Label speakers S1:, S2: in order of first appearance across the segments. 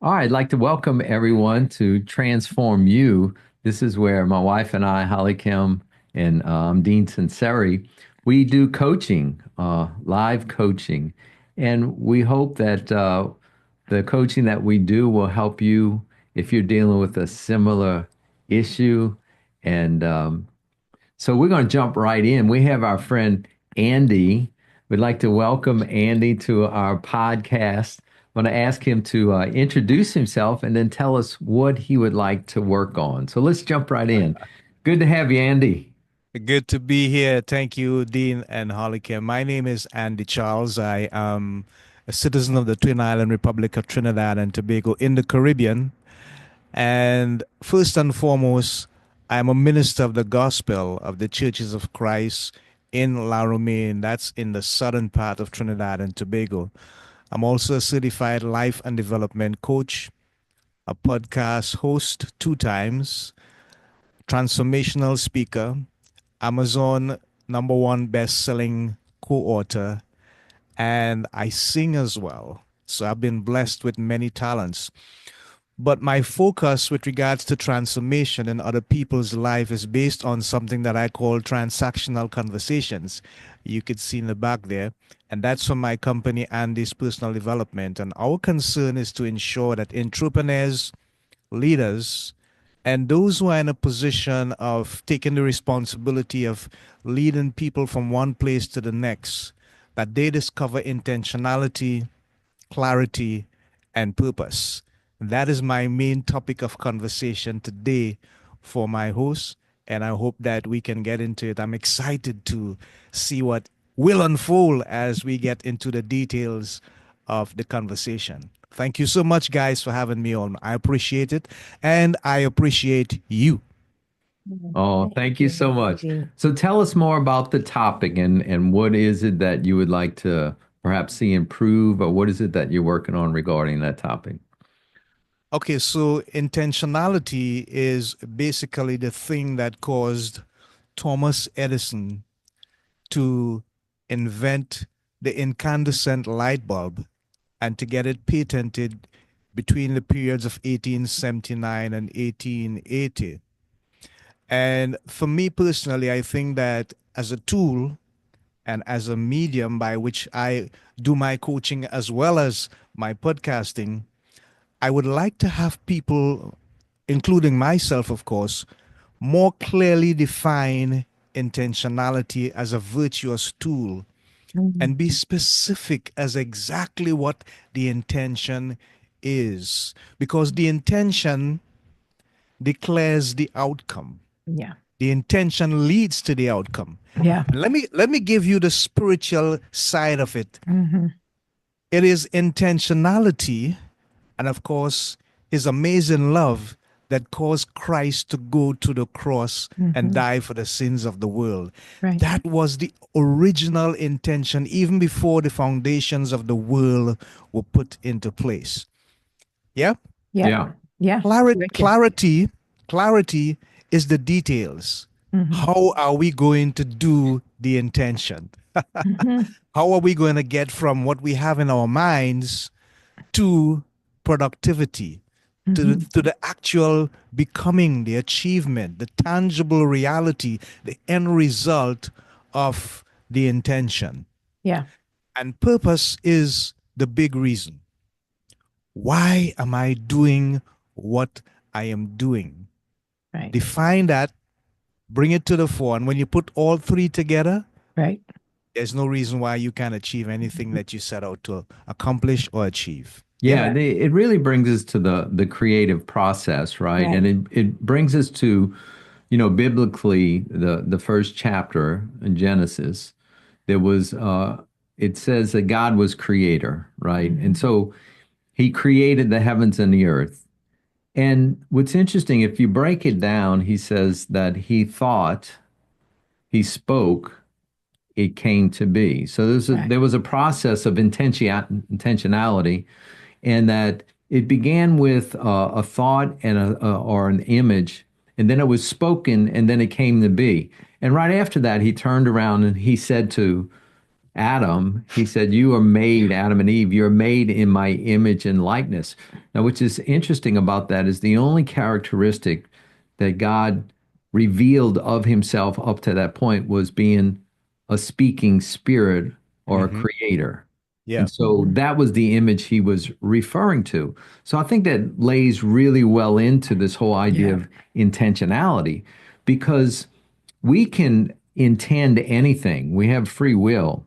S1: All right, I'd like to welcome everyone to Transform You. This is where my wife and I, HollyKem and Dean Sunseri, we do coaching, live coaching. And we hope that the coaching that we do will help you if you're dealing with a similar issue. And so we're going to jump right in. We have our friend Andy. We'd like to welcome Andy to our podcast. I'm going to ask him to introduce himself and then tell us what he would like to work on. So let's jump right in. Good to have you, Andy.
S2: Good to be here. Thank you, Dean and Hollycare. My name is Andy Charles. I am a citizen of the Twin Island Republic of Trinidad and Tobago in the Caribbean. And first and foremost, I'm a minister of the gospel of the Churches of Christ in La Romaine. That's in the southern part of Trinidad and Tobago. I'm also a certified life and development coach, a podcast host 2 times, transformational speaker, Amazon #1 best-selling co-author, and I sing as well. So I've been blessed with many talents. But my focus with regards to transformation in other people's life is based on something that I call transactional conversations. You could see in the back there. And that's from my company, Andy's Personal Development. And our concern is to ensure that entrepreneurs, leaders, and those who are in a position of taking the responsibility of leading people from one place to the next, that they discover intentionality, clarity, and purpose. That is my main topic of conversation today for my host, and I hope that we can get into it. I'm excited to see what will unfold as we get into the details of the conversation. Thank you so much, guys, for having me on. I appreciate it, and I appreciate you.
S1: Oh,
S3: Thank
S1: thank you
S3: you,
S1: so much.
S3: Andy.
S1: So tell us more about the topic and what is it that you would like to perhaps see improve, or what is it that you're working on regarding that topic?
S2: Okay, so intentionality is basically the thing that caused Thomas Edison to invent the incandescent light bulb and to get it patented between the periods of 1879 and 1880. And for me personally, I think that as a tool and as a medium by which I do my coaching as well as my podcasting, I would like to have people, including myself, of course, more clearly define intentionality as a virtuous tool
S3: Mhm.
S2: and be specific as exactly what the intention is. Because the intention declares the outcome.
S3: Yeah.
S2: The intention leads to the outcome.
S3: Yeah.
S2: Let me give you the spiritual side of it.
S3: Hmm.
S2: It is intentionality and of course his amazing love that caused Christ to go to the cross and
S3: Hmm.
S2: die for the sins of the world.
S3: Right.
S2: That was the original intention even before the foundations of the world were put into place. Yeah?
S3: Yeah.
S1: Yeah.
S3: Yeah. Wicked.
S2: Clarity is the details.
S3: Hmm.
S2: How are we going to do the intention?
S3: Hmm.
S2: How are we going to get from what we have in our minds to productivity,
S3: Hmm.
S2: to the actual becoming, the achievement, the tangible reality, the end result of the intention?
S3: Yeah.
S2: And purpose is the big reason. Why am I doing what I am doing?
S3: Right.
S2: Define that, bring it to the fore. And when you put all three together,
S3: Right.
S2: there's no reason why you can't achieve anything that you set out to accomplish or achieve. Yeah.
S1: Yeah, it really brings us to the creative process, right?
S3: Right.
S1: And it brings us to, biblically, the first chapter in Genesis, there was it says that God was creator, right? And
S3: Hmm.
S1: so he created the heavens and the earth. And what's interesting, if you break it down, he says that he thought, he spoke, it came to be. So
S3: Right.
S1: there was a process of intentionality, and that it began with a thought and or an image, and then it was spoken, and then it came to be. And right after that, he turned around and he said to Adam, he said, "You are made, Adam and Eve, you're made in my image and likeness." Now, which is interesting about that is the only characteristic that God revealed of himself up to that point was being a speaking spirit or a
S2: Hmm.
S1: creator.
S2: Yeah.
S1: And so that was the image he was referring to. So I think that lays really well into this whole idea of intentionality because we can intend anything. We have free will.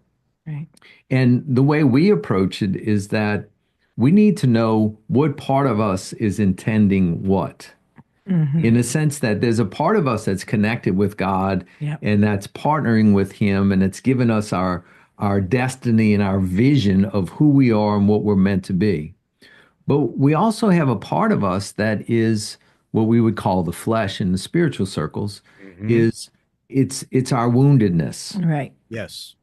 S3: Right.
S1: And the way we approach it is that we need to know what part of us is intending what. In the sense that there's a part of us that's connected with God
S3: Yep.
S1: and that's partnering with Him and it's given us our destiny and our vision of who we are and what we're meant to be. But we also have a part of us that is what we would call the flesh in the spiritual circles,
S2: Hmm.
S1: is it's our woundedness.
S3: Right.
S2: Yes.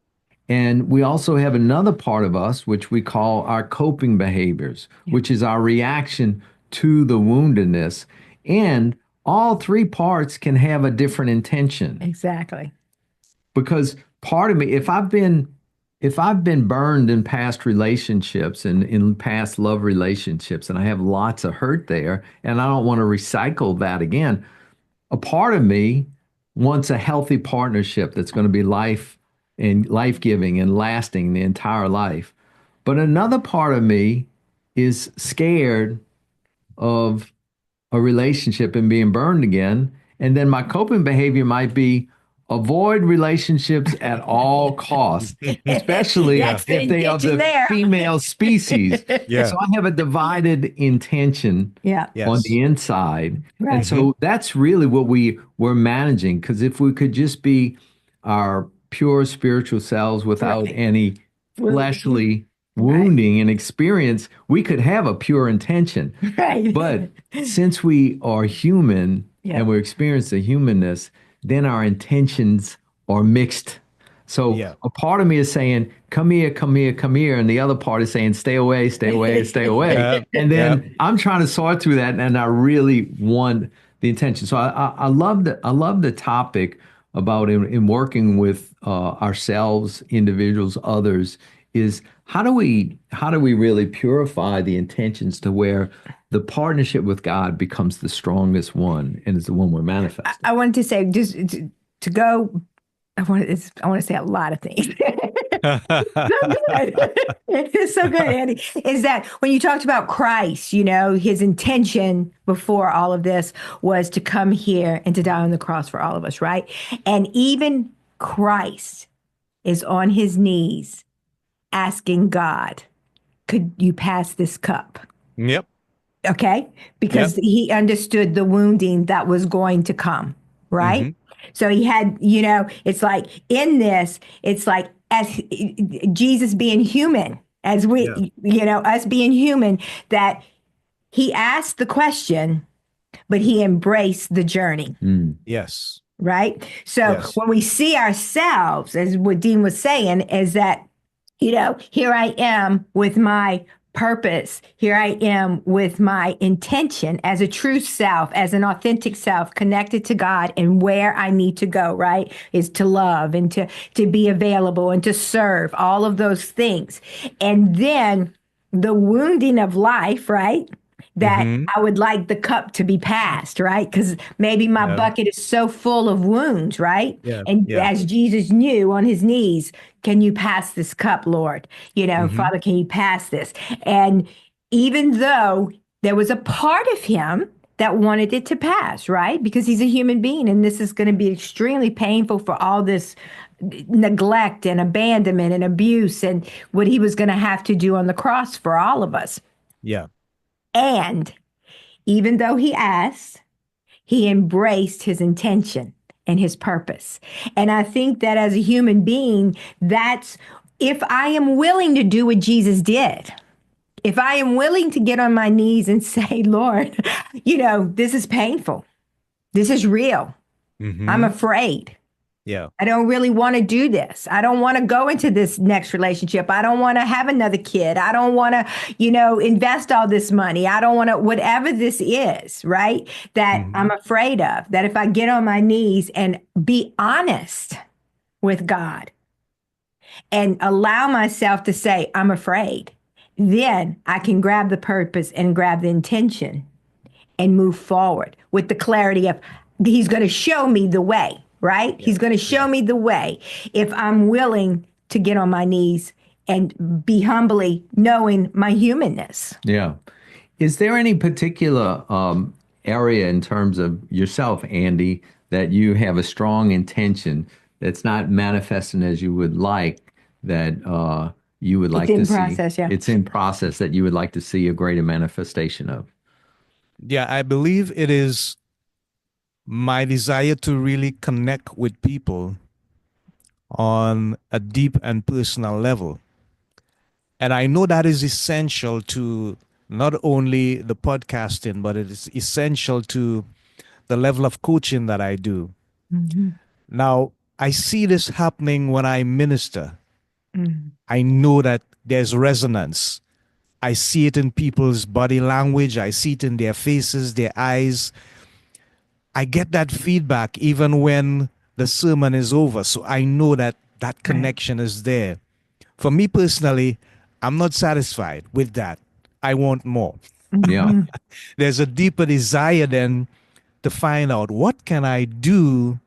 S1: And we also have another part of us, which we call our coping behaviors, which is our reaction to the woundedness. And all three parts can have a different intention
S3: Exactly.
S1: because part of me, if I've been burned in past relationships and in past love relationships, and I have lots of hurt there, and I don't want to recycle that again, a part of me wants a healthy partnership that's going to be life giving and lasting the entire life. But another part of me is scared of a relationship and being burned again. And then my coping behavior might be avoid relationships at all costs, especially
S2: Yeah.
S3: That's the
S1: if they are
S3: intention
S1: the
S3: there.
S1: female species.
S2: Yeah.
S1: So I have a divided intention
S3: Yeah.
S1: on
S2: Yes.
S1: the inside. And
S3: Right.
S1: so that's really what we were managing. Because if we could just be our pure spiritual selves without
S3: Right.
S1: any fleshly wounding and experience, we could have a pure intention.
S3: Right.
S1: But since we are human
S3: Yeah.
S1: and we experience the humanness, then our intentions are mixed. So
S2: Yeah.
S1: a part of me is saying, come here, come here, come here. And the other part is saying, stay away, stay away, stay away.
S2: Yeah.
S1: And
S2: Yeah.
S1: then I'm trying to sort through that and I really want the intention. So I love the topic about in working with ourselves, individuals, others, is how do we really purify the intentions to where the partnership with God becomes the strongest one and is the one we're manifesting.
S3: I wanted to say just to go. I want to say a lot of things. So good. It's so good, Andy. Is that when you talked about Christ, his intention before all of this was to come here and to die on the cross for all of us, right? And even Christ is on his knees asking God, could you pass this cup?
S2: Yep.
S3: Okay? Because he understood the wounding that was going to come, right?
S2: Hmm.
S3: So he had, it's like in this, it's like as Jesus being human, as we, us being human, that he asked the question, but he embraced the journey.
S2: Yes.
S3: Right. So
S2: Yes.
S3: when we see ourselves, as what Dean was saying, is that, here I am with my purpose. Here I am with my intention as a true self, as an authentic self connected to God and where I need to go, right? Is to love and to be available and to serve, all of those things. And then the wounding of life, right? That
S2: Hmm.
S3: I would like the cup to be passed, right? Because maybe my
S2: Yeah.
S3: bucket is so full of wounds, right?
S2: Yeah.
S3: And
S2: Yeah.
S3: as Jesus knew on his knees, can you pass this cup, Lord?
S2: Hmm.
S3: Father, can you pass this? And even though there was a part of him that wanted it to pass, right? Because he's a human being and this is going to be extremely painful for all this neglect and abandonment and abuse and what he was going to have to do on the cross for all of us.
S2: Yeah.
S3: And even though he asked, he embraced his intention and his purpose. And I think that as a human being, that's if I am willing to do what Jesus did, if I am willing to get on my knees and say, Lord, this is painful. This is real. I'm
S2: Hmm.
S3: afraid.
S2: Yeah.
S3: I don't really want to do this. I don't want to go into this next relationship. I don't want to have another kid. I don't want to, invest all this money. I don't want to, whatever this is, right? That
S2: Hmm.
S3: I'm afraid of, that if I get on my knees and be honest with God and allow myself to say, I'm afraid. Then I can grab the purpose and grab the intention and move forward with the clarity of he's going to show me the way, right?
S1: Yeah.
S3: He's going to show me the way if I'm willing to get on my knees and be humbly knowing my humanness.
S1: Yeah. Is there any particular area in terms of yourself, Andy, that you have a strong intention that's not manifesting as you would like, that you would
S3: It's
S1: like to
S3: in
S1: see?
S3: process, yeah.
S1: It's in process that you would like to see a greater manifestation of.
S2: Yeah, I believe it is my desire to really connect with people on a deep and personal level. And I know that is essential to not only the podcasting, but it is essential to the level of coaching that I do.
S3: Mhm.
S2: Now, I see this happening when I minister.
S3: Mhm.
S2: I know that there's resonance. I see it in people's body language. I see it in their faces, their eyes. I get that feedback even when the sermon is over. So I know that that
S3: Right.
S2: connection is there. For me personally, I'm not satisfied with that. I want more.
S1: Yeah.
S3: Mhm.
S2: There's a deeper desire then to find out what can I do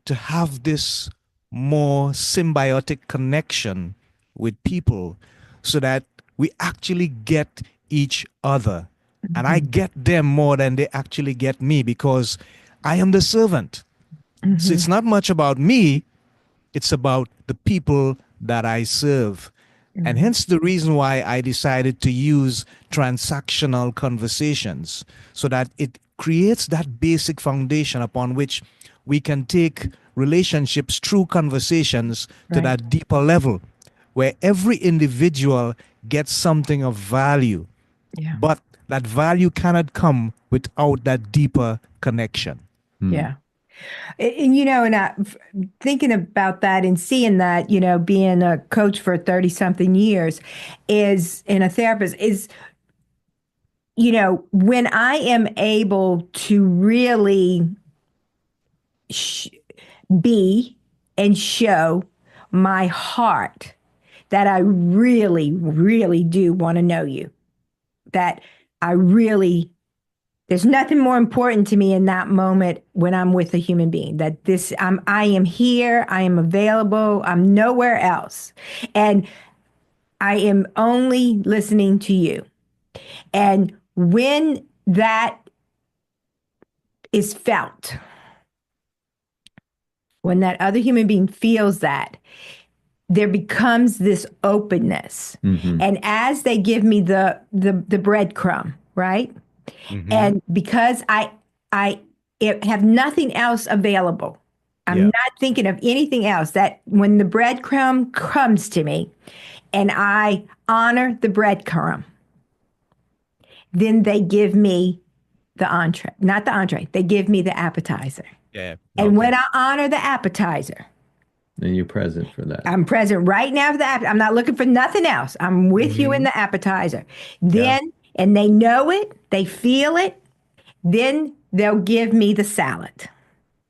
S2: to have this more symbiotic connection with people so that we actually get each other. And I
S3: Mhm.
S2: get them more than they actually get me because I am the servant. So it's
S3: Mhm.
S2: not much about me, it's about the people that I serve. And
S3: Mhm.
S2: hence the reason why I decided to use transactional conversations so that it creates that basic foundation upon which we can take relationships through conversations to
S3: Right.
S2: that deeper level where every individual gets something of value.
S3: Yeah.
S2: But that value cannot come without that deeper connection.
S3: Yeah. And thinking about that and seeing that, being a coach for 30 something years is, and a therapist is, when I am able to really sh- be and show my heart that I really, really do want to know you, that I really there's nothing more important to me in that moment when I'm with a human being. That I am here, I am available, I'm nowhere else, and I am only listening to you. And when that is felt, when that other human being feels that, there becomes this openness.
S1: Hmm.
S3: And as they give me the breadcrumb, right?
S2: Mm-hmm.
S3: And because I have nothing else available, I'm
S2: Yeah.
S3: not thinking of anything else. That when the breadcrumb comes to me and I honor the breadcrumb, then they give me the entree, not the entree, they give me the appetizer.
S2: Yeah.
S3: And
S2: Okay.
S3: when I honor the appetizer,
S1: And you're present for that.
S3: I'm present right now for the I'm not looking for nothing else. I'm with you in
S2: Mm-hmm.
S3: the appetizer.
S2: Yeah.
S3: Then, and they know it, they feel it, then they'll give me the salad.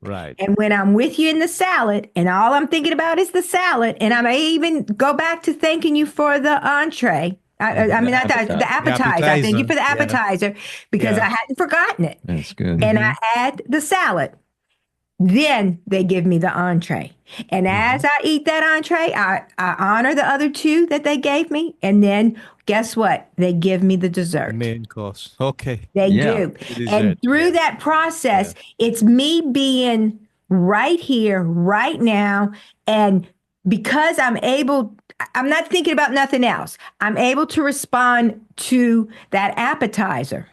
S2: Right.
S3: And when I'm with you in the salad, and all I'm thinking about is the salad, and I may even go back to thanking you for the entree. I
S1: The
S3: mean, not the
S1: appetizer.
S2: The
S3: appetizer. I thank you
S2: appetizer.
S3: for the
S2: Yeah.
S3: appetizer because I
S2: Yeah.
S3: hadn't forgotten it.
S1: That's good.
S3: And I
S2: Mm-hmm.
S3: add the salad. Then they give me the entree. And
S2: Mm-hmm.
S3: as I eat that entree, I honor the other two that they gave me. And then guess what? They give me the
S2: The
S3: dessert.
S2: main course. Okay.
S3: They
S1: Yeah.
S3: do.
S2: The dessert.
S3: And through
S2: Yeah.
S3: that
S2: Yeah.
S3: process, it's me being right here, right now. And because I'm not thinking about nothing else. I'm able to respond to that appetizer.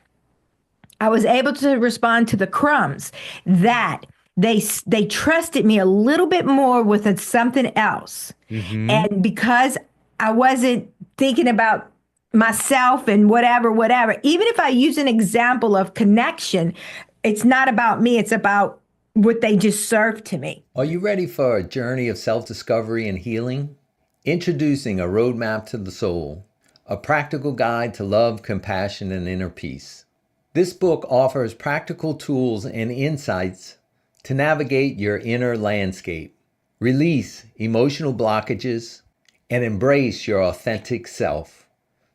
S3: I was able to respond to the crumbs that they trusted me a little bit more with something else.
S2: Mm-hmm.
S3: And because I wasn't thinking about myself and whatever, even if I use an example of connection, it's not about me, it's about what they just served to me.
S1: Are you ready for a journey of self discovery and healing? Introducing A Roadmap to the Soul, a practical guide to love, compassion, and inner peace. This book offers practical tools and insights to navigate your inner landscape. Release emotional blockages and embrace your authentic self.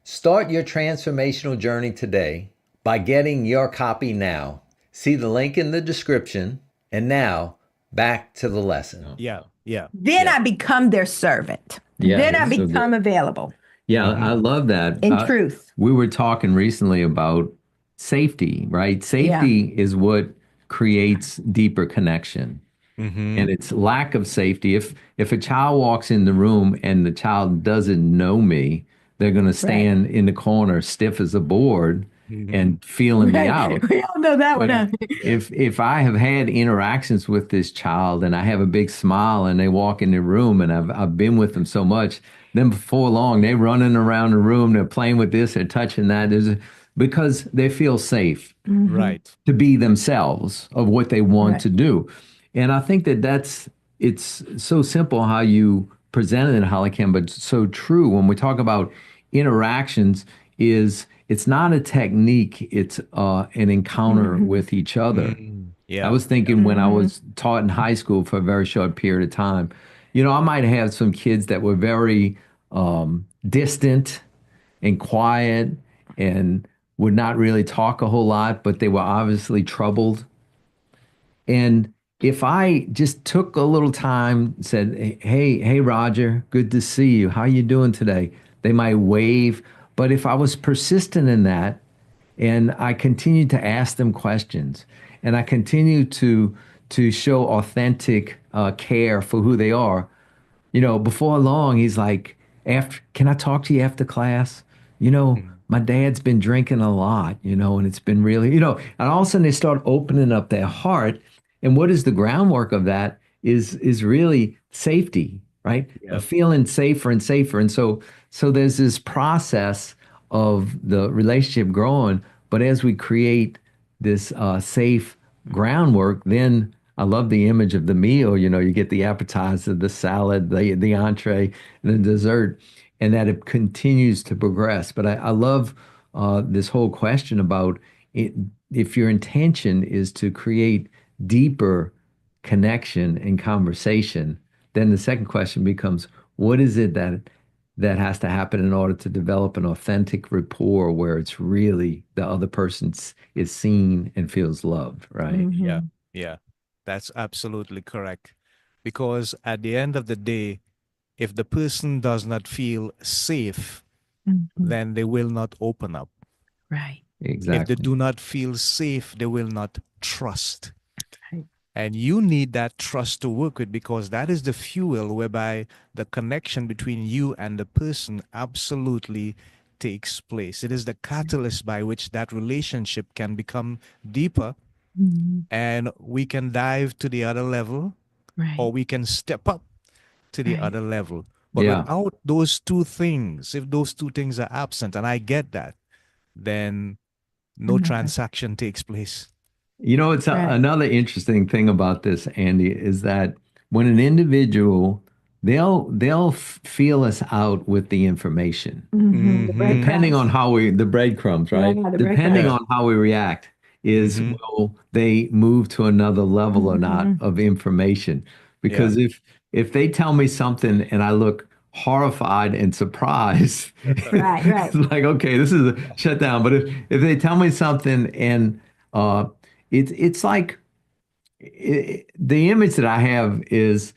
S1: Start your transformational journey today by getting your copy now. See the link in the description. And now, back to the lesson.
S2: Yeah, yeah,
S3: Then
S2: yeah.
S3: I become their servant.
S1: Yeah,
S3: Then I
S1: that's so
S3: become
S1: good.
S3: available
S1: Yeah, I
S2: Hmm.
S1: love that.
S3: in truth.
S1: We were talking recently about safety, right?
S3: Yeah.
S1: Safety is what creates deeper connection.
S2: Hmm.
S1: And it's lack of safety. If a child walks in the room and the child doesn't know me, they're going to
S3: Right.
S1: stand in the corner stiff as a board
S2: Hmm.
S1: and feeling me
S3: Right.
S1: out.
S3: We all know that one.
S1: But
S3: Huh?
S2: Yeah.
S1: if I have had interactions with this child and I have a big smile and they walk in the room and I've been with them so much, then before long they're running around the room, they're playing with this, they're touching that. Because they feel safe
S3: Hmm.
S2: Right.
S1: to be themselves of what they want
S3: Right.
S1: to do. And I think that it's so simple how you present it in HollyKem, but so true when we talk about interactions is it's not a technique, it's an encounter
S3: Hmm.
S1: with each other. I
S2: Yeah.
S1: was
S2: Yeah.
S1: thinking when I
S3: Hmm.
S1: was taught in high school for a very short period of time, I might have some kids that were very distant and quiet and would not really talk a whole lot, but they were obviously troubled. And if I just took a little time, said, hey, Roger, good to see you. How you doing today? They might wave. But if I was persistent in that and I continued to ask them questions and I continued to show authentic care for who they are, before long, he's like, "After, can I talk to you after class?
S2: Mhm.
S1: My dad's been drinking a lot, and it's been really, and all of a sudden they start opening up their heart. And what is the groundwork of that is really safety, right? Of
S2: Yep.
S1: feeling safer and safer. And so there's this process of the relationship growing, but as we create this safe groundwork, then I love the image of the meal. You get the appetizer, the salad, the entree, and the dessert, and that it continues to progress. But I love this whole question about it, if your intention is to create deeper connection and conversation, then the second question becomes, what is it that has to happen in order to develop an authentic rapport where it's really the other person is seen and feels loved, right?
S2: Yeah.
S3: Hmm.
S2: Yeah. That's absolutely correct. Because at the end of the day, if the person does not feel safe,
S3: Hmm.
S2: then they will not open up.
S3: Right.
S2: If they
S1: Exactly.
S2: do not feel safe, they will not trust.
S3: Right.
S2: And you need that trust to work with because that is the fuel whereby the connection between you and the person absolutely takes place. It is the catalyst by which that relationship can become deeper
S3: Mhm.
S2: and we can dive to the other level
S3: Right.
S2: or we can step up to the
S3: Right.
S2: other level. But
S1: Yeah.
S2: without those two things, if those two things are absent, and I get that, then no
S3: Mhm.
S2: transaction takes place.
S1: It's
S3: Right.
S1: another interesting thing about this, Andy, is that when an individual, they'll feel us out with the information.
S3: Hmm. The
S2: Hmm.
S1: Depending on
S3: breadcrumbs.
S1: how the breadcrumbs,
S3: Yeah,
S1: right?
S3: the
S1: Depending
S2: Yeah.
S3: breadcrumbs.
S1: on how we react is
S2: Hmm.
S1: will they move to another level or not
S3: Hmm.
S1: of information.
S2: Yeah.
S1: Because if they tell me something and I look horrified and surprised,
S3: Right.
S1: it's
S3: Right.
S1: like, okay, this is a shutdown. But if they tell me something and it's like the image that I have is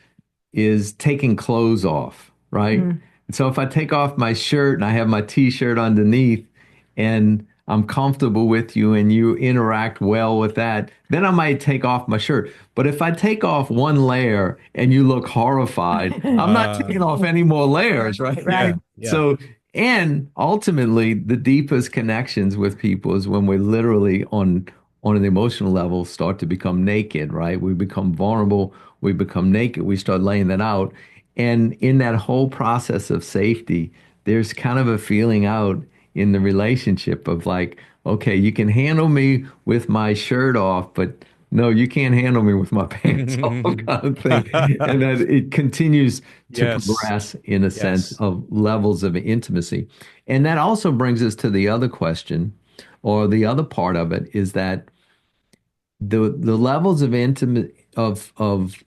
S1: taking clothes off, right?
S3: Hmm.
S1: And so if I take off my shirt and I have my t-shirt underneath and I'm comfortable with you and you interact well with that, then I might take off my shirt. But if I take off one layer and you look horrified, I'm not
S2: Uh,
S1: taking off any more layers, right?
S2: yeah.
S3: Right.
S2: Yeah.
S1: So, and ultimately, the deepest connections with people is when we're literally on an emotional level start to become naked, right? We become vulnerable, we become naked, we start laying that out. And in that whole process of safety, there's kind of a feeling out in the relationship of like, okay, you can handle me with my shirt off, but no, you can't handle me with my pants off, kind of thing. And that it continues to
S2: Yes.
S1: progress in a sense
S2: Yes.
S1: of levels of intimacy. And that also brings us to the other question, or the other part of it is that the levels of of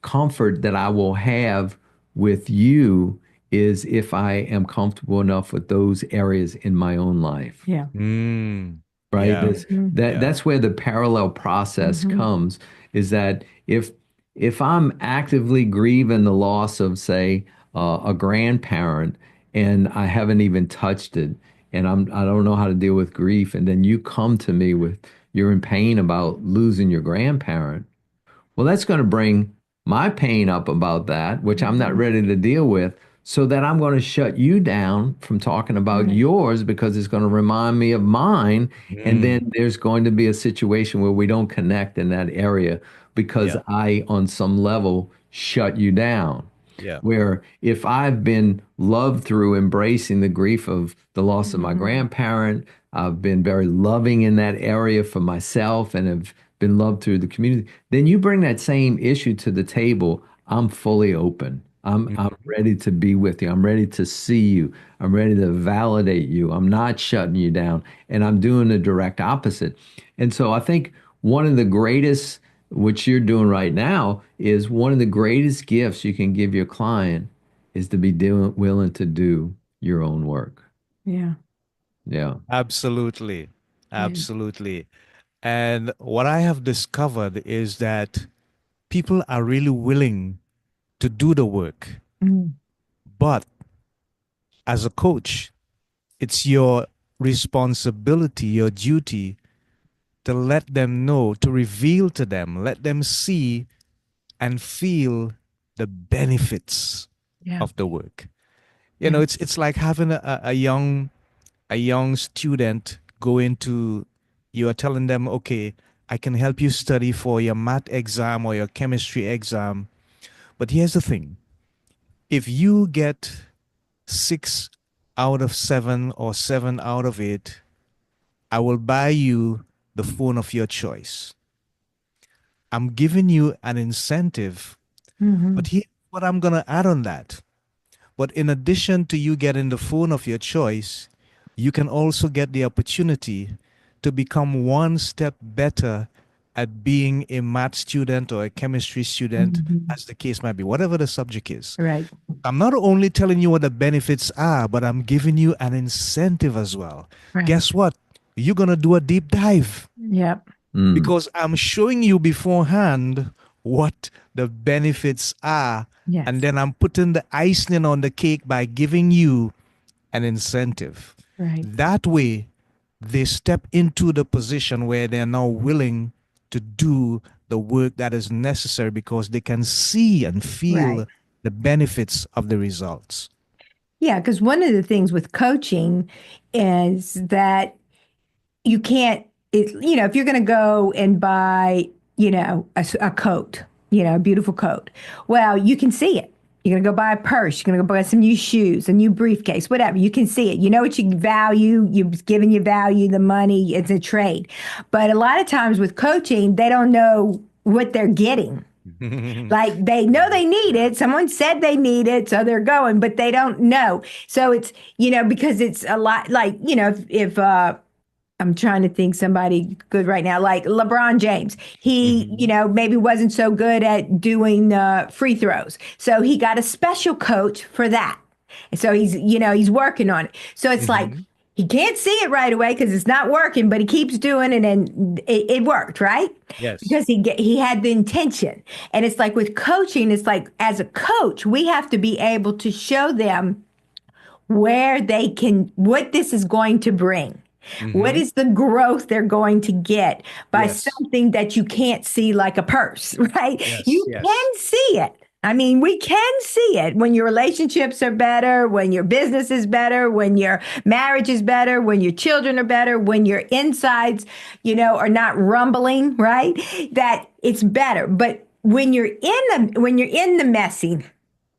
S1: comfort that I will have with you is if I am comfortable enough with those areas in my own life,
S3: Yeah.
S2: Mm.
S1: right?
S2: Yeah. Yeah.
S1: That's where the parallel process
S3: Mm-hmm.
S1: comes, is that if I'm actively grieving the loss of, say, a grandparent, and I haven't even touched it, and I don't know how to deal with grief, and then you come to me with you're in pain about losing your grandparent, well, that's going to bring my pain up about that, which I'm not
S3: Mm-hmm.
S1: ready to deal with, so that I'm going to shut you down from talking about
S3: Right.
S1: yours because it's going to remind me of mine. And then
S2: Mm.
S1: there's going to be a situation where we don't connect in that area because
S2: Yeah.
S1: I, on some level, shut you down.
S2: Yeah.
S1: Where if I've been loved through embracing the grief of the loss of my
S3: Mm-hmm.
S1: grandparent, I've been very loving in that area for myself and have been loved through the community, then you bring that same issue to the table. I'm fully open. I'm
S2: Mhm.
S1: ready to be with you. I'm ready to see you. I'm ready to validate you. I'm not shutting you down. And I'm doing the direct opposite. And so I think one of the greatest, what you're doing right now, is one of the greatest gifts you can give your client is to be willing to do your own work.
S3: Yeah.
S1: Yeah.
S2: Absolutely.
S3: Yeah.
S2: Absolutely. And what I have discovered is that people are really willing to do the work.
S3: Mm.
S2: But as a coach, it's your responsibility, your duty to let them know, to reveal to them, let them see and feel the benefits
S3: Yeah.
S2: of the work. You know,
S3: Yeah.
S2: it's like having a young student go into, you are telling them, okay, I can help you study for your math exam or your chemistry exam. But here's the thing, if you get 6 out of 7 or 7 out of 8, I will buy you the phone of your choice. I'm giving you an incentive,
S3: Mm-hmm.
S2: but here's what I'm going to add on that. But in addition to you getting the phone of your choice, you can also get the opportunity to become one step better at being a math student or a chemistry student,
S3: Mm-hmm.
S2: as the case might be, whatever the subject is.
S3: Right.
S2: I'm not only telling you what the benefits are, but I'm giving you an incentive as well.
S3: Right.
S2: Guess what? You're going to do a deep dive
S3: Yep.
S1: Mm.
S2: because I'm showing you beforehand what the benefits are. And
S3: Yes.
S2: then I'm putting the icing on the cake by giving you an incentive.
S3: Right.
S2: That way, they step into the position where they're now willing to do the work that is necessary because they can see and
S3: Right.
S2: feel the benefits of the results.
S3: Yeah, because one of the things with coaching is that you can't, if you're going to go and buy, a coat, a beautiful coat, well, you can see it. You're going to go buy a purse. You're going to go buy some new shoes, a new briefcase, whatever. You can see it. You know what you value. You've given you value, the money. It's a trade. But a lot of times with coaching, they don't know what they're getting. Like they know
S2: Yeah,
S3: they need
S2: yeah.
S3: it. Someone said they need it, so they're going, but they don't know. So it's, because it's a lot like, if I'm trying to think somebody good right now, like LeBron James. He,
S2: Mhm.
S3: maybe wasn't so good at doing free throws. So he got a special coach for that. And so he's working on it. So it's like
S2: Mhm.
S3: he can't see it right away because it's not working, but he keeps doing it and it worked, right?
S2: Yes.
S3: Because he had the intention. And it's like with coaching, it's like as a coach, we have to be able to show them where they can, what this is going to bring. What
S2: Mhm.
S3: is the growth they're going to get by
S2: Yes.
S3: something that you can't see like a purse, right?
S2: Yes.
S3: You
S2: Yes.
S3: can see it. I mean, we can see it when your relationships are better, when your business is better, when your marriage is better, when your children are better, when your insides, are not rumbling, right? That it's better. But when you're in the messy,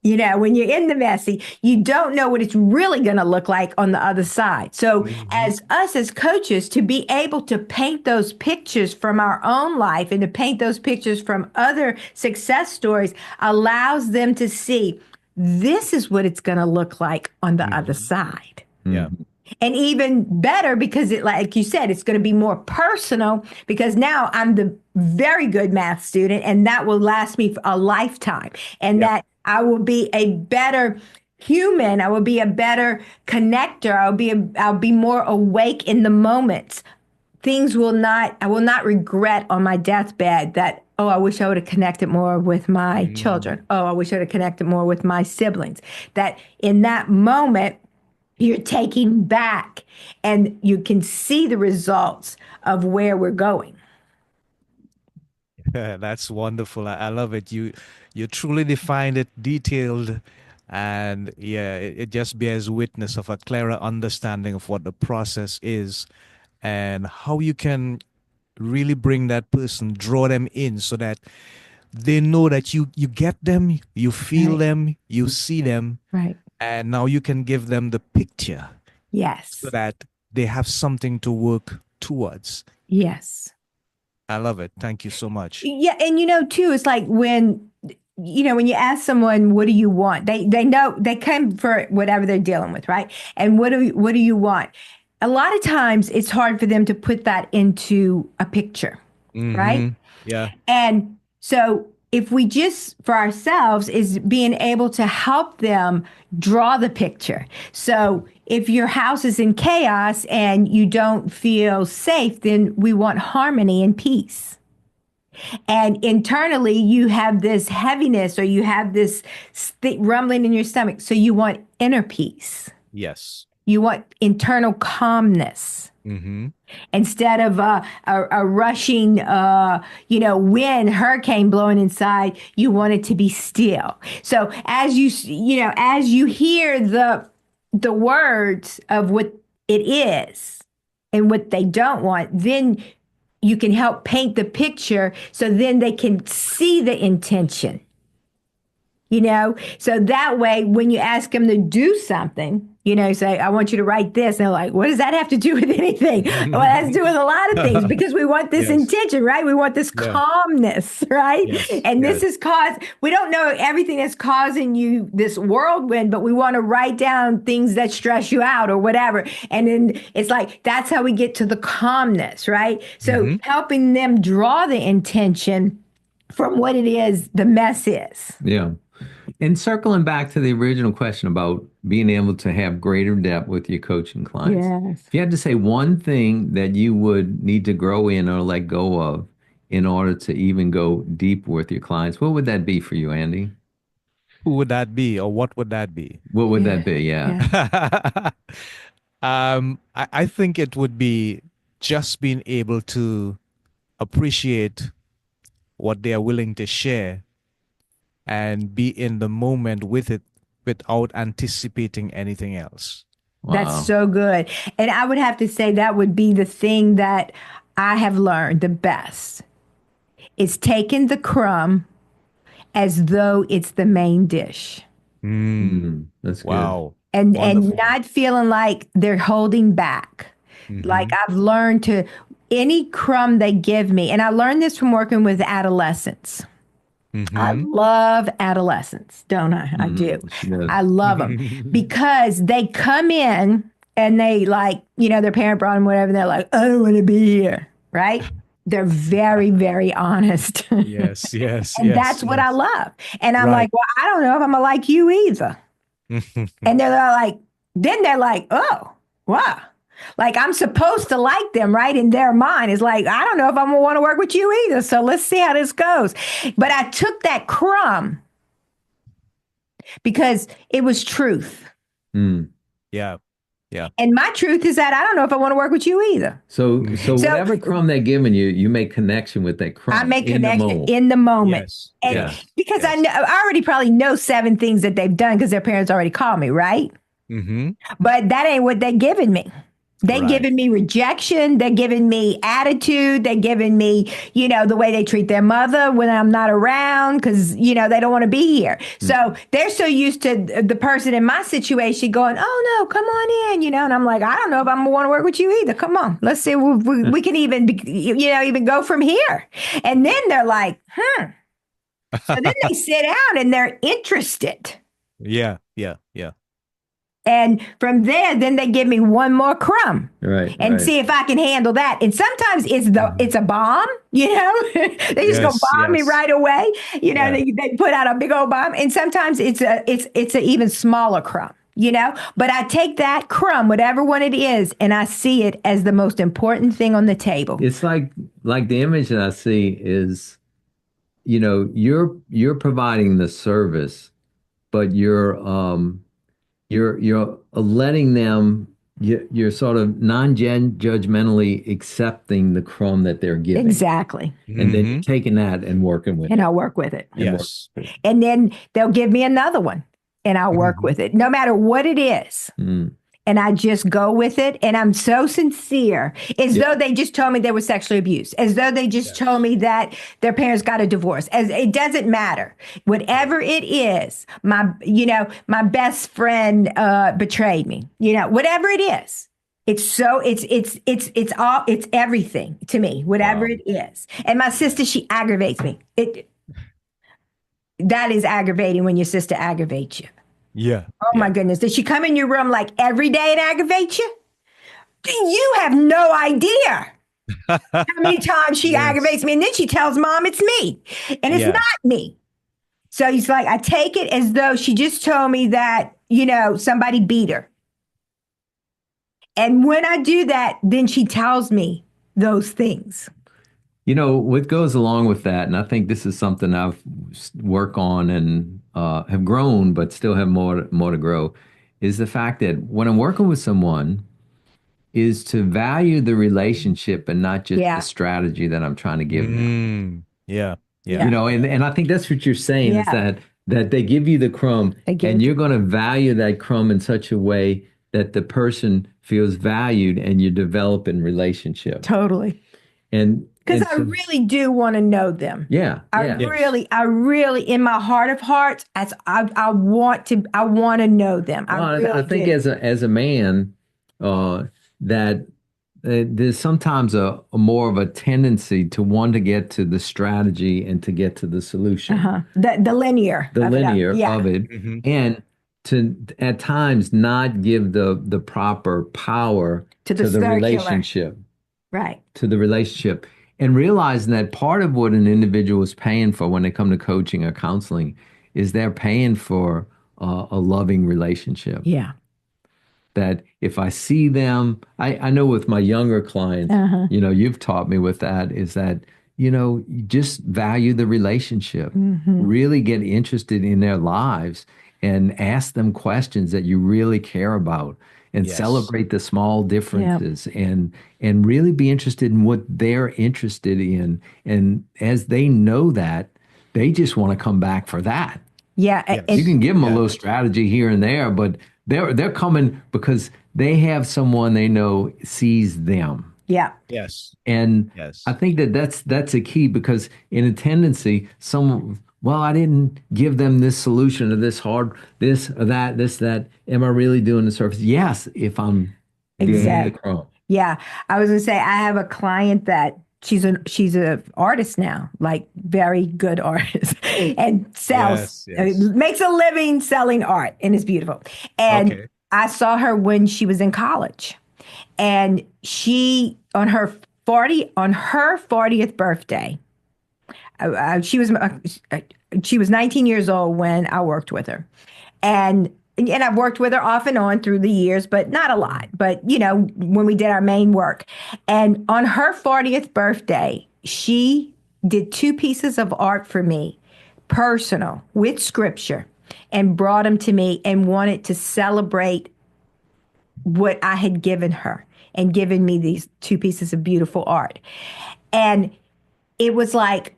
S3: when you're in the messy, you don't know what it's really going to look like on the other side. So,
S2: Mhm.
S3: as us as coaches, to be able to paint those pictures from our own life and to paint those pictures from other success stories allows them to see this is what it's going to look like on the other
S2: Mhm.
S3: side.
S2: Yeah.
S1: Mhm.
S3: And even better because it, like you said, it's going to be more personal because now I'm the very good math student and that will last me for a lifetime. And
S2: Yep.
S3: that I will be a better human. I will be a better connector. I'll be more awake in the moments. I will not regret on my deathbed that, oh, I wish I would have connected more with my
S2: Mm.
S3: children. Oh, I wish I would have connected more with my siblings. That in that moment, you're taking back and you can see the results of where we're going.
S2: That's wonderful. I love it. You truly defined it, detailed, and yeah, it just bears witness of a clearer understanding of what the process is and how you can really bring that person, draw them in so that they know that you get them, you feel
S3: Right.
S2: them, you see them,
S3: Right.
S2: and now you can give them the picture so
S3: Yes.
S2: that they have something to work towards.
S3: Yes.
S2: I love it. Thank you so much.
S3: Yeah, and too, it's like when you ask someone, "What do you want?" They know they come for whatever they're dealing with, right? And what do you want? A lot of times, it's hard for them to put that into a picture, right?
S2: Mm-hmm. Yeah.
S3: And so, if we just for ourselves is being able to help them draw the picture. So, if your house is in chaos and you don't feel safe, then we want harmony and peace. And internally, you have this heaviness or you have this rumbling in your stomach. So you want inner peace.
S2: Yes.
S3: You want internal calmness
S2: Mm-hmm.
S3: instead of a rushing, wind, hurricane blowing inside. You want it to be still. So as you hear the words of what it is and what they don't want, then you can help paint the picture so then they can see the intention, so that way when you ask them to do something, say, I want you to write this, and they're like, what does that have to do with anything? Well, it has to do with a lot of things because we want this
S2: Yes.
S3: intention, right? We want this
S2: Yeah.
S3: calmness, right?
S2: Yes.
S3: And this
S2: Yes.
S3: is we don't know everything that's causing you this whirlwind, but we want to write down things that stress you out or whatever. And then it's like that's how we get to the calmness, right? So
S2: Mm-hmm.
S3: helping them draw the intention from what it is the mess is.
S1: Yeah. And circling back to the original question about being able to have greater depth with your coaching clients,
S3: Yes.
S1: if you had to say one thing that you would need to grow in or let go of in order to even go deep with your clients, what would that be for you, Andy?
S2: Who would that be, or what would that be?
S1: What would that
S3: Yeah.
S1: be? Yeah.
S3: Yeah.
S2: I think it would be just being able to appreciate what they are willing to share and be in the moment with it without anticipating anything else.
S3: That's
S1: Wow.
S3: so good. And I would have to say that would be the thing that I have learned the best is taking the crumb as though it's the main dish.
S2: Mm,
S1: That's good.
S2: wow.
S3: And
S2: Wonderful.
S3: not feeling like they're holding back. Like
S2: Mm-hmm.
S3: I've learned to any crumb they give me, and I learned this from working with adolescents. I
S2: Mm-hmm.
S3: love adolescents, don't I? I do.
S1: She does.
S3: I love them because they come in and they like, their parent brought them whatever. And they're like, I don't want to be here. Right. They're very, very honest.
S2: Yes, yes,
S3: And
S2: yes,
S3: that's what I
S2: yes.
S3: love. And I'm
S2: Right.
S3: like, well, I don't know if I'm going to like you either. And then they're like, oh, wow. Like I'm supposed to like them, right? In their mind, it's like, I don't know if I'm gonna want to work with you either. So let's see how this goes. But I took that crumb because it was truth.
S1: Mm.
S2: Yeah. Yeah.
S3: And my truth is that I don't know if I want to work with you either.
S1: So
S3: So
S1: whatever crumb they're giving you, you make connection with that
S3: I
S1: crumb
S3: make
S1: in the
S3: connection
S1: moment.
S3: in the moment.
S2: Yes.
S3: And
S1: Yeah.
S3: because
S2: Yes.
S3: I already probably know 7 things that they've done because their parents already called me, right?
S2: Mm-hmm.
S3: But that ain't what they're giving me. They
S2: Right.
S3: giving me rejection. They're giving me attitude. They're giving me, the way they treat their mother when I'm not around because, they don't want to be here. So they're so used to the person in my situation going, oh, no, come on in, and I'm like, I don't know if I'm going to want to work with you either. Come on. Let's see. We can even, even go from here. And then they're like, So then they sit down and they're interested.
S2: Yeah. Yeah. Yeah.
S3: And from there, then they give me one more crumb
S1: Right,
S3: and
S1: right.
S3: see if I can handle that. And sometimes it's a bomb, they just go
S2: Yes,
S3: bomb me
S2: yes.
S3: right away.
S2: Yeah.
S3: They put out a big old bomb. And sometimes it's an even smaller crumb. But I take that crumb, whatever one it is, and I see it as the most important thing on the table.
S1: It's like the image that I see is, you're providing the service, but you're letting them, you're sort of non-judgmentally accepting the crumb that they're giving.
S3: Exactly.
S1: And then you're
S2: Hmm.
S1: taking that and working with
S3: And
S1: it
S3: I'll work with it.
S1: and work
S2: Yes.
S1: with it.
S3: And then they'll give me another one and I'll work
S2: Hmm.
S3: with it, no matter what it is.
S1: Mm.
S3: And I just go with it. And I'm so sincere, as
S1: Yeah.
S3: though they just told me they were sexually abused, as though they just told
S2: Yes.
S3: me that their parents got a divorce. As it doesn't matter, whatever it is. My best friend betrayed me. Whatever it is. It's everything to me. Whatever
S2: Wow.
S3: it is. And my sister, she aggravates me. That is aggravating when your sister aggravates you.
S2: Yeah.
S3: Oh my
S2: Yeah.
S3: goodness. Does she come in your room like every day and aggravate you? You have no idea how many times she
S2: Yes.
S3: aggravates me. And then she tells mom it's me. And it's
S2: Yeah.
S3: not me. So he's like, I take it as though she just told me that, somebody beat her. And when I do that, then she tells me those things.
S1: What goes along with that, and I think this is something I've worked on and have grown, but still have more to grow, is the fact that when I'm working with someone, is to value the relationship and not just the
S3: Yeah.
S1: strategy that I'm trying to give them.
S2: Yeah.
S3: Yeah.
S2: Yeah.
S1: And I think that's what you're saying is
S3: Yeah.
S1: that they give you the crumb
S3: They give
S1: and
S3: it
S1: you're going to value that crumb in such a way that the person feels valued and you develop in relationship.
S3: totally.
S1: And
S3: Because
S1: and
S3: I
S1: so,
S3: really do want to know them.
S1: yeah, yeah.
S2: Yes.
S3: I really, in my heart of hearts, I want to know them. I
S1: Well, I
S3: really
S1: think
S3: do.
S1: as a man, that there's sometimes a more of a tendency to want to get to the strategy and to get to the solution,
S3: The linear
S1: the
S3: of it.
S1: linear
S3: Yeah.
S1: of it,
S2: Hmm.
S1: and to at times not give the proper power
S3: To the
S1: to the
S3: circular.
S1: relationship,
S3: Right.
S1: and realizing that part of what an individual is paying for when they come to coaching or counseling is they're paying for a loving relationship.
S3: Yeah.
S1: That if I see them, I know with my younger clients,
S3: Uh-huh.
S1: you've taught me with that is that, you just value the relationship, really get interested in their lives and ask them questions that you really care about and
S2: Yes.
S1: celebrate the small
S3: Yeah.
S1: differences and really be interested in what they're interested in. And as they know that, they just want to come back for that.
S3: Yeah.
S1: You
S2: Yes.
S1: can give them a
S2: Yeah.
S1: little strategy here and there, but they're coming because they have someone they know sees them.
S3: Yeah.
S2: Yes.
S1: And I
S2: Yes.
S1: think that's a key because in a tendency, well, I didn't give them this solution or this hard, this or that, this, that. Am I really doing the service? Yes, if I'm giving the
S3: Exactly.
S1: crumb.
S3: Yeah. I was gonna say I have a client that she's a artist now, like very good artist, and
S2: Yes. Yes.
S3: makes a living selling art, and it's beautiful. And
S2: Okay.
S3: I saw her when she was in college, and she on her 40th birthday, she was 19 years old when I worked with her, and I've worked with her off and on through the years, but not a lot. But when we did our main work, and on her 40th birthday, she did two pieces of art for me, personal with scripture, and brought them to me and wanted to celebrate what I had given her and given me these two pieces of beautiful art. And it was like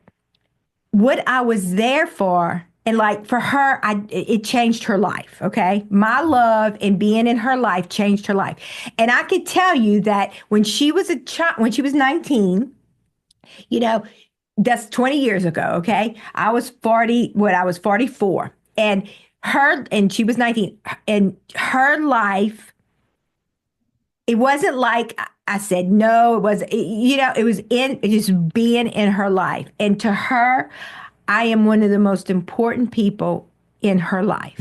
S3: what I was there for. And like for her, it changed her life. Okay. My love and being in her life changed her life. And I could tell you that when she was a child, when she was 19, you know, that's 20 years ago. Okay. I was 40, I was 44. And she was 19. And her life, it wasn't like I said no. It was, it was in just being in her life. And to her, I am one of the most important people in her life.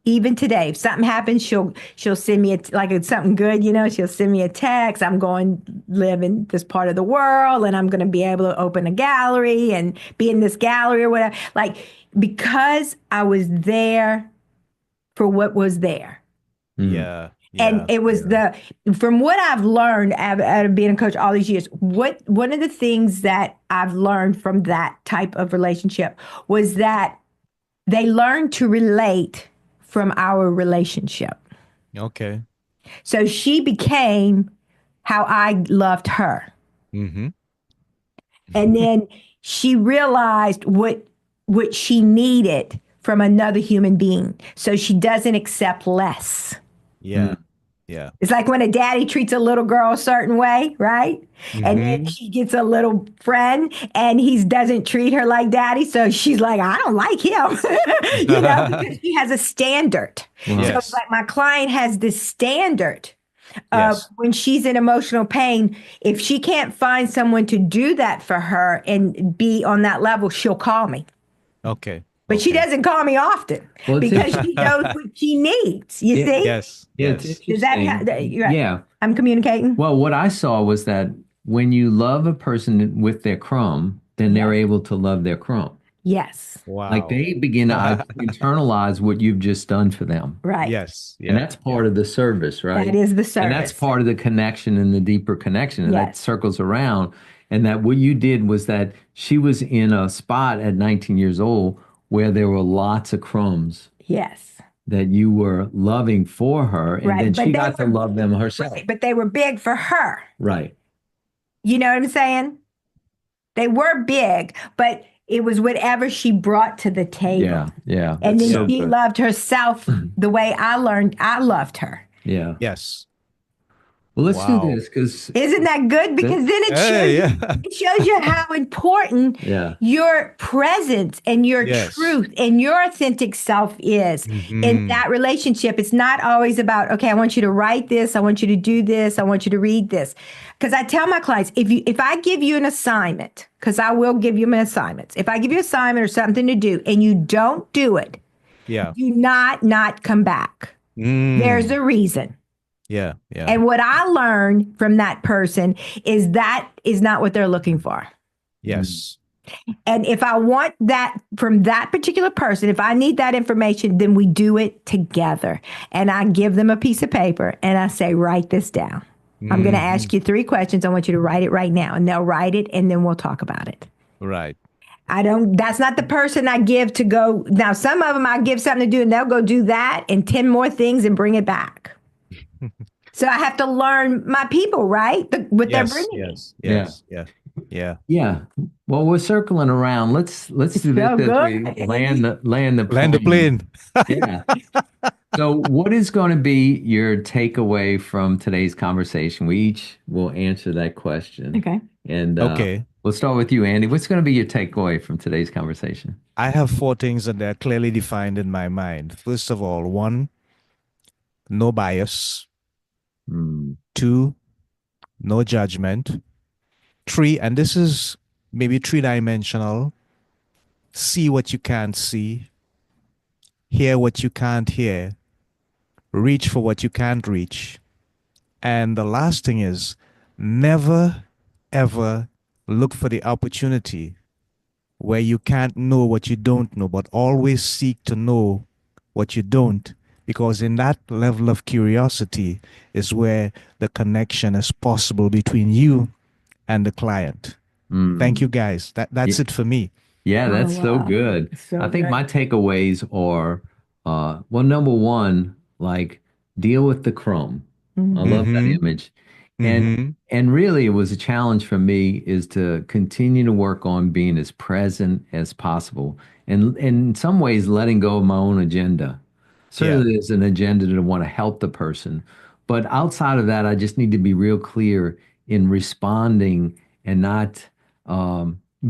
S3: Even today, if something happens, she'll send me like it's something good, she'll send me a text. I'm going live in this part of the world, and I'm going to be able to open a gallery and be in this gallery or whatever. Like, because I was there for what was there.
S1: Mm.
S2: Yeah.
S3: And
S2: Yeah.
S3: it was
S2: Yeah.
S3: from what I've learned out of being a coach all these years, one of the things that I've learned from that type of relationship was that they learned to relate from our relationship.
S2: Okay.
S3: So she became how I loved her.
S2: Mm-hmm.
S3: And then she realized what she needed from another human being. So she doesn't accept less.
S2: Yeah. Yeah.
S3: It's like when a daddy treats a little girl a certain way, right? And then
S2: Mm-hmm.
S3: she gets a little friend and he doesn't treat her like daddy. So she's like, I don't like him, because he has a standard. So
S1: Wow.
S2: Yes.
S3: like my client has this standard of
S2: Yes.
S3: when she's in emotional pain, if she can't find someone to do that for her and be on that level, she'll call me.
S2: Okay.
S3: But she
S2: Okay.
S3: doesn't call me often
S1: Well, it's
S3: because
S1: interesting.
S3: she knows what she needs. You
S1: Yeah,
S3: see?
S2: Yes.
S1: yeah, it's
S2: Yes.
S3: Does that
S1: interesting.
S3: you're right.
S1: Yeah.
S3: I'm communicating?
S1: Well, what I saw was that when you love a person with their crumb, then they're
S3: Yes.
S1: able to love their crumb.
S3: Yes.
S1: Like
S2: Wow.
S1: they begin to internalize what you've just done for them.
S3: Right.
S2: Yes.
S1: And
S2: Yeah.
S1: that's
S2: Yeah.
S1: part of the service,
S3: That
S1: right?
S3: is the
S1: And that's
S3: service.
S1: part of the connection and the deeper connection. And that
S3: Yes.
S1: circles around. And that what you did was that she was in a spot at 19 years old where there were lots of crumbs
S3: Yes.
S1: that you were loving for her. And then
S3: Right.
S1: she got to love them herself.
S3: But they were big for her.
S1: Right.
S3: You know what I'm saying? They were big, but it was whatever she brought to the table.
S1: Yeah. Yeah.
S3: And
S1: That's
S3: then
S1: so
S2: Yeah.
S3: she
S1: good.
S3: loved herself the way I learned I loved her.
S1: Yeah.
S2: Yes.
S1: Well, let's do
S2: Wow.
S1: this because
S3: Isn't that good? Because then
S2: Hey, yeah.
S3: it shows you how important
S1: yeah.
S3: your presence and your
S2: Yes.
S3: truth and your authentic self is in
S2: Mm-hmm.
S3: that relationship. It's not always about, okay, I want you to write this, I want you to do this, I want you to read this. Because I tell my clients, if I give you an assignment, because I will give you an assignment, if I give you an assignment or something to do and you don't do it,
S2: Yeah.
S3: do not come back. There's
S2: Mm.
S3: a reason.
S2: Yeah. Yeah.
S3: And what I learned from that person is that is not what they're looking for.
S2: Yes.
S3: And if I want that from that particular person, if I need that information, then we do it together. And I give them a piece of paper and I say, write this down. I'm going to
S2: Hmm.
S3: ask you 3 questions. I want you to write it right now. And they'll write it and then we'll talk about it.
S2: Right.
S3: That's not the person I give to go. Now, some of them I give something to do and they'll go do that and 10 more things and bring it back. So I have to learn my people, right? What they're
S2: Yes.
S3: bringing me.
S2: Yes.
S1: Yeah.
S2: Yes. Yeah. Yeah.
S1: Yeah. Well, we're circling around. Let's
S3: It's
S1: do this
S3: so
S1: as we
S3: good.
S1: land the
S2: Land the
S1: plane.
S2: plane.
S1: Yeah. So, what is going to be your takeaway from today's conversation? We each will answer that question.
S3: Okay.
S1: And
S2: Okay.
S1: we'll start with you, Andy. What's going to be your takeaway from today's conversation?
S2: I have 4 things and they're clearly defined in my mind. First of all, 1, no bias.
S1: Hmm.
S2: 2, no judgment. 3, and this is maybe 3 dimensional. See what you can't see, hear what you can't hear, reach for what you can't reach. And the last thing is never, ever look for the opportunity where you can't know what you don't know, but always seek to know what you don't. Because in that level of curiosity is where the connection is possible between you and the client. Thank you, guys. That's
S1: Yeah.
S2: it for me.
S1: Yeah,
S3: Oh,
S1: that's so
S3: wow.
S1: good.
S3: So
S1: I think
S3: good.
S1: my takeaways are, well, number one, like deal with the crumb. I
S3: Mhm.
S1: love that
S2: Mm-hmm.
S1: image. And
S2: Mm-hmm.
S1: and really it was a challenge for me is to continue to work on being as present as possible and in some ways letting go of my own agenda.
S2: Yeah.
S1: Certainly there's an agenda to want to help the person, but outside of that, I just need to be real clear in responding and not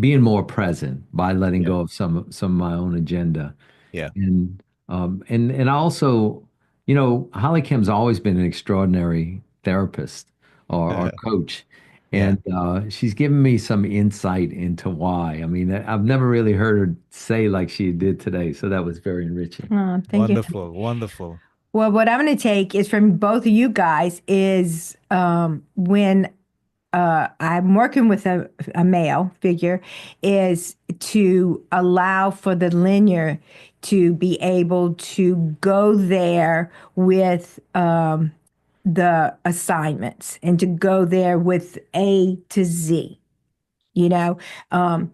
S1: being more present by letting
S2: Yeah.
S1: go of some of my own agenda.
S2: Yeah.
S1: And also, HollyKem's always been an extraordinary therapist or coach.
S2: Yeah.
S1: And she's given me some insight into why. I mean, I've never really heard her say like she did today, so that was very enriching.
S3: Oh, thank you.
S2: Wonderful. Wonderful.
S3: Well, what I'm going to take is from both of you guys is when I'm working with a male figure, is to allow for the linear to be able to go there with the assignments and to go there with A to Z. You know, um,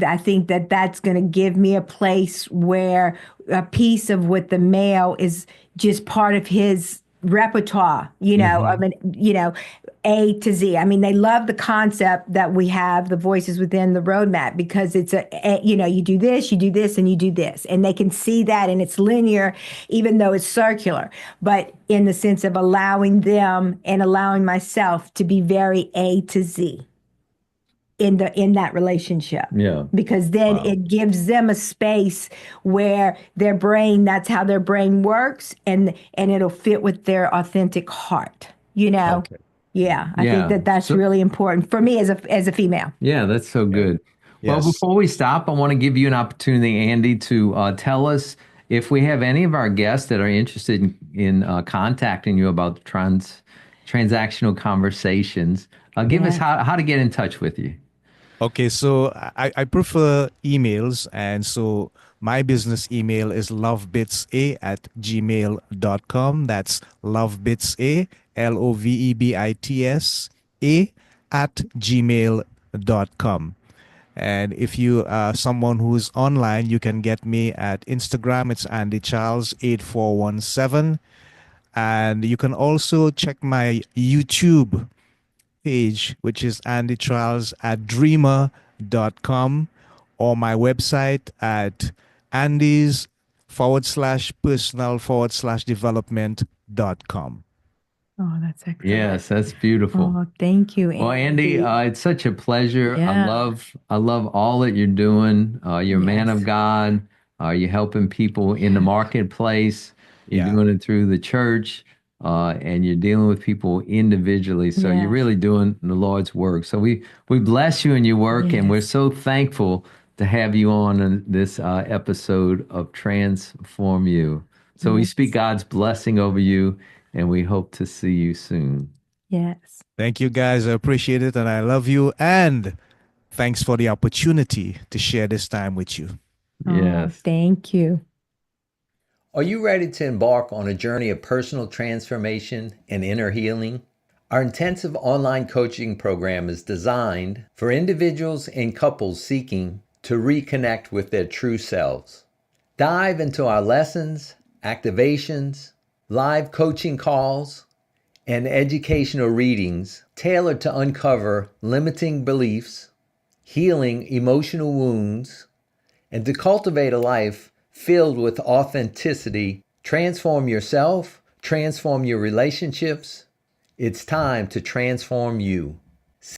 S3: I think that that's going to give me a place where a piece of what the male is just part of his repertoire,
S2: Hmm.
S3: A to Z. I mean, they love the concept that we have the voices within the roadmap because it's you do this, and you do this. And they can see that and it's linear, even though it's circular, but in the sense of allowing them and allowing myself to be very A to Z in that relationship,
S1: Yeah.
S3: because then
S2: Wow.
S3: it gives them a space where their brain, that's how their brain works, and it'll fit with their authentic heart,
S2: Okay.
S3: yeah, I think
S1: Yeah.
S3: that that's
S1: So,
S3: really important for me as a female.
S1: yeah, that's so
S2: Yeah.
S1: good. Well,
S2: Yes.
S1: before we stop, I want to give you an opportunity, Andy, to tell us if we have any of our guests that are interested in contacting you about transactional conversations. Give us
S3: Yeah.
S1: how to get in touch with you.
S2: Okay, so I prefer emails. And so my business email is lovebitsa@gmail.com. That's lovebitsa, LOVEBITS, at gmail.com. And if you are someone who's online, you can get me at Instagram. It's Andy Charles 8417. And you can also check my YouTube page, which is Andy Charles at dreamer.com, or my website at Andy's /personal/development.com.
S3: Oh, that's excellent.
S1: Yes, that's beautiful.
S3: Oh, thank you,
S1: Well, Andy,
S3: Andy.
S1: it's such a pleasure.
S3: Yeah.
S1: I love all that you're doing. You're a man of
S3: Yes.
S1: God. You're helping people in the marketplace. You're
S2: Yeah.
S1: doing it through the church, and you're dealing with people individually. So you're
S3: Yes.
S1: really doing the Lord's work. So we bless you in your work, and we're
S3: Yes.
S1: so thankful to have you on in this episode of Transform You. So we speak
S3: Yes.
S1: God's blessing over you, and we hope to see you soon.
S3: Yes.
S2: Thank you guys. I appreciate it and I love you. And thanks for the opportunity to share this time with you.
S3: Oh,
S1: Yes.
S3: thank you.
S1: Are you ready to embark on a journey of personal transformation and inner healing? Our intensive online coaching program is designed for individuals and couples seeking to reconnect with their true selves. Dive into our lessons, activations, live coaching calls, and educational readings tailored to uncover limiting beliefs, healing emotional wounds, and to cultivate a life filled with authenticity. Transform yourself, transform your relationships. It's time to transform you.